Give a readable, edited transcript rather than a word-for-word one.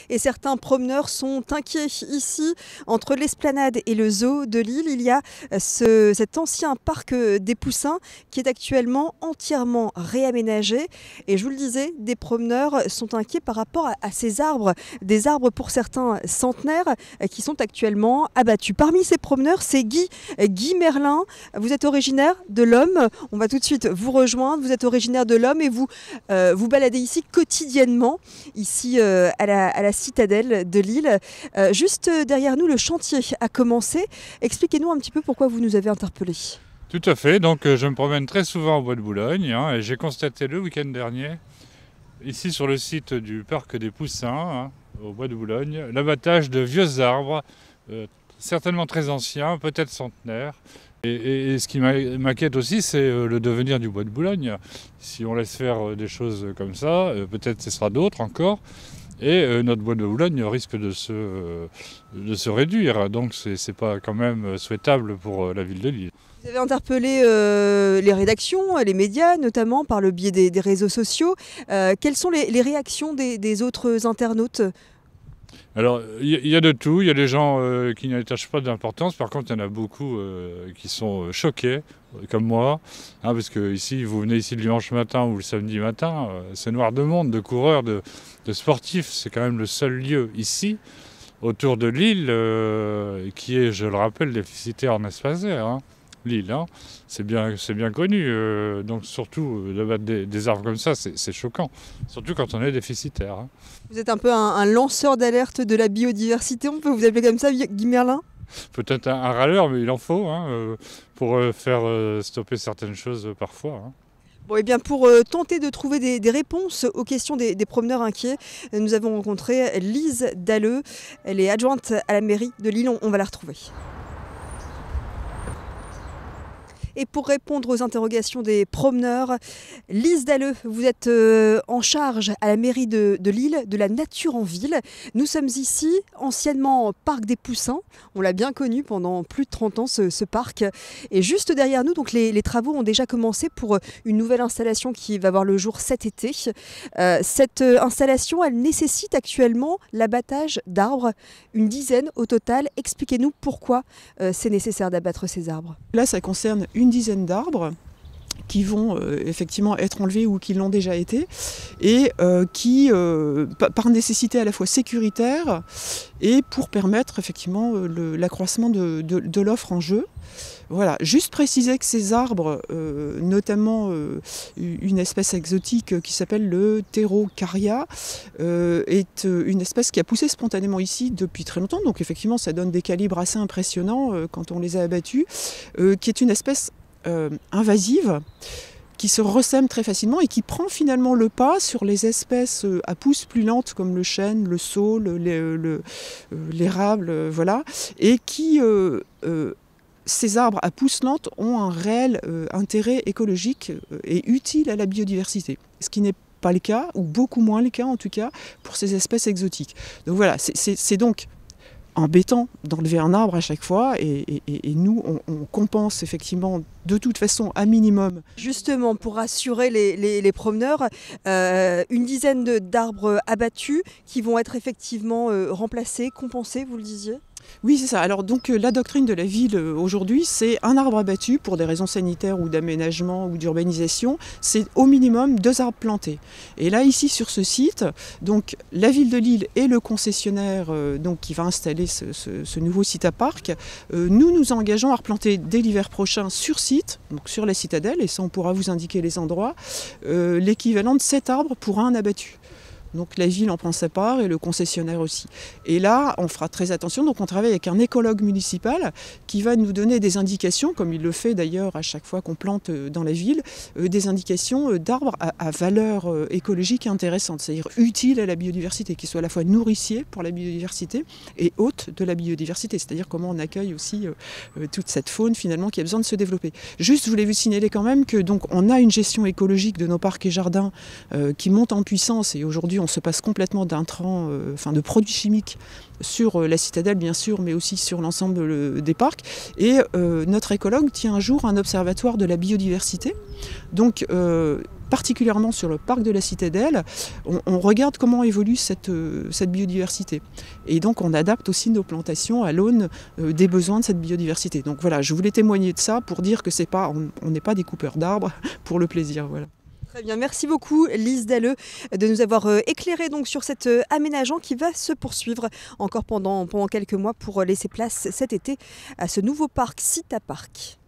et certains promeneurs sont inquiets. Ici, entre l'esplanade et le zoo de Lille, il y a cet ancien parc des Poussins qui est actuellement entièrement réaménagé. Et je vous le disais, des promeneurs sont inquiets par rapport à ces arbres, des arbres pour certains centenaires qui sont actuellement abattus. Parmi ces promeneurs, c'est Guy Merlin. Vous êtes originaire de l'Homme. On va tout de suite vous rejoindre. Vous êtes originaire de l'Homme et vous vous baladez ici quotidiennement, ici à la citadelle de Lille. Juste derrière nous, le chantier a commencé. Expliquez-nous un petit peu pourquoi vous nous avez interpellés. Tout à fait, donc je me promène très souvent au Bois de Boulogne et j'ai constaté le week-end dernier, ici sur le site du parc des Poussins, au Bois de Boulogne, l'abattage de vieux arbres, certainement très anciens, peut-être centenaires. Et ce qui m'inquiète aussi, c'est le devenir du Bois de Boulogne. Si on laisse faire des choses comme ça, peut-être ce sera d'autres encore. Et notre Bois de Boulogne risque de se réduire. Donc c'est pas quand même souhaitable pour la ville de Lille. Vous avez interpellé les rédactions, les médias, notamment par le biais des réseaux sociaux. Quelles sont les réactions des autres internautes ? Alors, il y a de tout. Il y a des gens qui n'attachent pas d'importance. Par contre, il y en a beaucoup qui sont choqués, comme moi. Parce que ici, vous venez ici le dimanche matin ou le samedi matin, c'est noir de monde, de coureurs, de sportifs. C'est quand même le seul lieu ici, autour de Lille, qui est, je le rappelle, déficitaire en espace vert. Lille, c'est bien connu. Donc surtout, d'abattre des arbres comme ça, c'est choquant. Surtout quand on est déficitaire. Vous êtes un peu un lanceur d'alerte de la biodiversité, on peut vous appeler comme ça, Guy Merlin ? Peut-être un râleur, mais il en faut pour faire stopper certaines choses parfois. Bon, et bien pour tenter de trouver des réponses aux questions des promeneurs inquiets, nous avons rencontré Lise Dalleux. Elle est adjointe à la mairie de Lille, on va la retrouver. Et pour répondre aux interrogations des promeneurs, Lise Dalleux, vous êtes en charge à la mairie de Lille de la nature en ville. Nous sommes ici, anciennement parc des Poussins. On l'a bien connu pendant plus de 30 ans, ce parc. Et juste derrière nous, donc les travaux ont déjà commencé pour une nouvelle installation qui va voir le jour cet été. Cette installation, elle nécessite actuellement l'abattage d'arbres, une dizaine au total. Expliquez-nous pourquoi c'est nécessaire d'abattre ces arbres. Là, ça concerne une dizaine d'arbres qui vont effectivement être enlevés ou qui l'ont déjà été et qui, par nécessité à la fois sécuritaire et pour permettre effectivement l'accroissement de l'offre en jeu. Voilà, juste préciser que ces arbres, notamment une espèce exotique qui s'appelle le Pterocarya, est une espèce qui a poussé spontanément ici depuis très longtemps, donc effectivement ça donne des calibres assez impressionnants quand on les a abattus, qui est une espèce invasive, qui se ressème très facilement et qui prend finalement le pas sur les espèces à pousse plus lente comme le chêne, le saule, l'érable, voilà, et qui, ces arbres à pousse lente ont un réel intérêt écologique et utile à la biodiversité, ce qui n'est pas le cas, ou beaucoup moins le cas en tout cas, pour ces espèces exotiques. Donc voilà, c'est donc embêtant d'enlever un arbre à chaque fois et nous on compense effectivement de toute façon un minimum. Justement pour rassurer les promeneurs, une dizaine d'arbres abattus qui vont être effectivement remplacés, compensés, vous le disiez ? Oui, c'est ça. Alors donc la doctrine de la ville aujourd'hui, c'est un arbre abattu pour des raisons sanitaires ou d'aménagement ou d'urbanisation, c'est au minimum 2 arbres plantés. Et là ici sur ce site, donc la ville de Lille et le concessionnaire donc qui va installer ce nouveau site à parc, nous nous engageons à replanter dès l'hiver prochain sur site, donc sur la citadelle, et ça on pourra vous indiquer les endroits, l'équivalent de 7 arbres pour un abattu. Donc la ville en prend sa part et le concessionnaire aussi. Et là, on fera très attention. Donc on travaille avec un écologue municipal qui va nous donner des indications, comme il le fait d'ailleurs à chaque fois qu'on plante dans la ville, des indications d'arbres à valeur écologique intéressante, c'est-à-dire utiles à la biodiversité, qui soient à la fois nourriciers pour la biodiversité et hôtes de la biodiversité, c'est-à-dire comment on accueille aussi toute cette faune finalement qui a besoin de se développer. Juste, je voulais vous signaler quand même que donc on a une gestion écologique de nos parcs et jardins qui monte en puissance et aujourd'hui on se passe complètement d'intrants, de produits chimiques sur la citadelle bien sûr, mais aussi sur l'ensemble des parcs. Et notre écologue tient un jour un observatoire de la biodiversité. Donc particulièrement sur le parc de la Citadelle, on regarde comment évolue cette biodiversité. Et donc on adapte aussi nos plantations à l'aune des besoins de cette biodiversité. Donc voilà, je voulais témoigner de ça pour dire que on n'est pas des coupeurs d'arbres pour le plaisir. Voilà. Très bien, merci beaucoup Lise Dalleux de nous avoir éclairé donc sur cet aménagement qui va se poursuivre encore pendant quelques mois pour laisser place cet été à ce nouveau parc Cita Park.